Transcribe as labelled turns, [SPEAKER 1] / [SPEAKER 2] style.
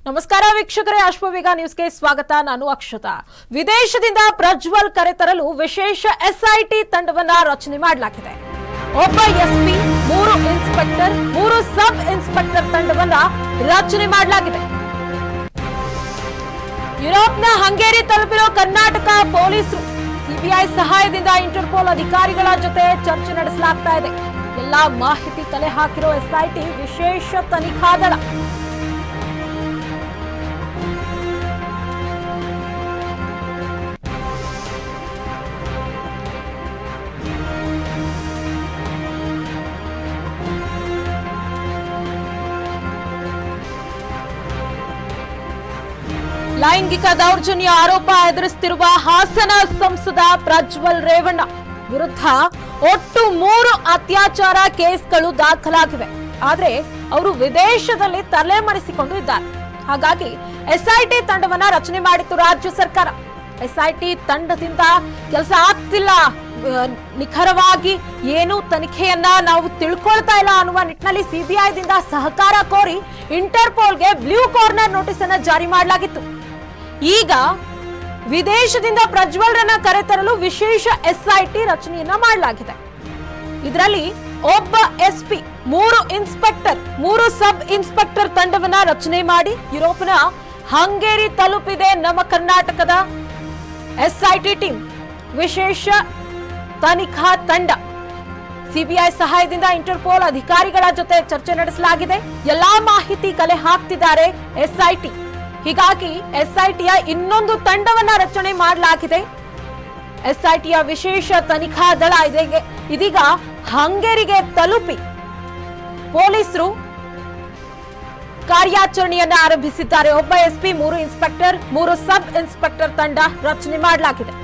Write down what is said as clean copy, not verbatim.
[SPEAKER 1] ನಮಸ್ಕಾರ ವೀಕ್ಷಕರೇ, ಅಶ್ವವೇಗ ನ್ಯೂಸ್ಗೆ ಸ್ವಾಗತ. ನಾನು ಅಕ್ಷತಾ. ವಿದೇಶದಿಂದ ಪ್ರಜ್ವಲ್ ಕರೆತರಲು ವಿಶೇಷ ಎಸ್ಐಟಿ ತಂಡವನ್ನ ರಚನೆ ಮಾಡಲಾಗಿದೆ. ಒಬ್ಬ ಎಸ್ಪಿ, 3 ಇನ್ಸ್ಪೆಕ್ಟರ್, 3 ಸಬ್ ಇನ್ಸ್ಪೆಕ್ಟರ್ ತಂಡವನ್ನ ರಚನೆ ಮಾಡಲಾಗಿದೆ. ಯುರೋಪ್ನ ಹಂಗೇರಿ ತಲುಪಿರೋ ಕರ್ನಾಟಕ ಪೊಲೀಸರು ಸಿಬಿಐ ಸಹಾಯದಿಂದ ಇಂಟರ್ಪೋಲ್ ಅಧಿಕಾರಿಗಳ ಜೊತೆ ಚರ್ಚೆ ನಡೆಸಲಾಗ್ತಾ ಇದೆ. ಎಲ್ಲಾ ಮಾಹಿತಿ ಕಲೆ ಹಾಕಿರೋ ಎಸ್ಐಟಿ ವಿಶೇಷ ತನಿಖಾ ದಳ. ಲೈಂಗಿಕ ದೌರ್ಜನ್ಯ ಆರೋಪ ಎದುರಿಸುತ್ತಿರುವ ಹಾಸನ ಸಂಸದ ಪ್ರಜ್ವಲ್ ರೇವಣ್ಣ ವಿರುದ್ಧ ಒಟ್ಟು 3 ಅತ್ಯಾಚಾರ ಕೇಸ್ಗಳು ದಾಖಲಾಗಿವೆ. ಆದರೆ ಅವರು ವಿದೇಶದಲ್ಲಿ ತಲೆಮರೆಸಿಕೊಂಡು ಇದ್ದಾರೆ. ಹಾಗಾಗಿ ಎಸ್ಐಟಿ ತಂಡವನ್ನ ರಚನೆ ಮಾಡಿತ್ತು ರಾಜ್ಯ ಸರ್ಕಾರ. ಎಸ್ಐಟಿ ತಂಡದಿಂದ ಕೆಲಸ ಆಗ್ತಿಲ್ಲ, ನಿಖರವಾಗಿ ಏನು ತನಿಖೆಯನ್ನ ನಾವು ತಿಳ್ಕೊಳ್ತಾ ಇಲ್ಲ ಅನ್ನುವ ನಿಟ್ಟಿನಲ್ಲಿ ಸಿಬಿಐದಿಂದ ಸಹಕಾರ ಕೋರಿ ಇಂಟರ್ಪೋಲ್ಗೆ ಬ್ಲೂ ಕಾರ್ನರ್ ನೋಟಿಸ್ ಅನ್ನ ಜಾರಿ ಮಾಡಲಾಗಿತ್ತು. ಈಗ ವಿದೇಶದಿಂದ ಪ್ರಜ್ವಲ್ರನ್ನ ಕರೆತರಲು ವಿಶೇಷ ಎಸ್ಐಟಿ ರಚನೆಯನ್ನ ಮಾಡಲಾಗಿದೆ. ಇದರಲ್ಲಿ ಒಬ್ಬ ಎಸ್ಪಿ, 3 ಇನ್ಸ್ಪೆಕ್ಟರ್, 3 ಸಬ್ ಇನ್ಸ್ಪೆಕ್ಟರ್ ತಂಡವನ್ನ ರಚನೆ ಮಾಡಿ ಯುರೋಪ್ನ ಹಂಗೇರಿ ತಲುಪಿದೆ ನಮ್ಮ ಕರ್ನಾಟಕದ ಎಸ್ಐಟಿ ಟೀಮ್. ವಿಶೇಷ ತನಿಖಾ ತಂಡ ಸಿಬಿಐ ಸಹಾಯದಿಂದ ಇಂಟರ್ಪೋಲ್ ಅಧಿಕಾರಿಗಳ ಜೊತೆ ಚರ್ಚೆ ನಡೆಸಲಾಗಿದೆ. ಎಲ್ಲಾ ಮಾಹಿತಿ ಕಲೆ ಹಾಕ್ತಿದ್ದಾರೆ ಎಸ್ಐಟಿ. ಹೀಗಾಗಿ ಎಸ್ಐಟಿಯ ಇನ್ನೊಂದು ತಂಡವನ್ನ ರಚನೆ ಮಾಡಲಾಗಿದೆ. ಎಸ್ಐಟಿಯ ವಿಶೇಷ ತನಿಖಾ ದಳ ಇದೀಗ ಹಂಗೇರಿಗೆ ತಲುಪಿ ಪೊಲೀಸರು ಕಾರ್ಯಾಚರಣೆಯನ್ನ ಆರಂಭಿಸಿದ್ದಾರೆ. ಒಬ್ಬ ಎಸ್ಪಿ, 3 ಇನ್ಸ್ಪೆಕ್ಟರ್, 3 ಸಬ್ ಇನ್ಸ್ಪೆಕ್ಟರ್ ತಂಡ ರಚನೆ ಮಾಡಲಾಗಿದೆ.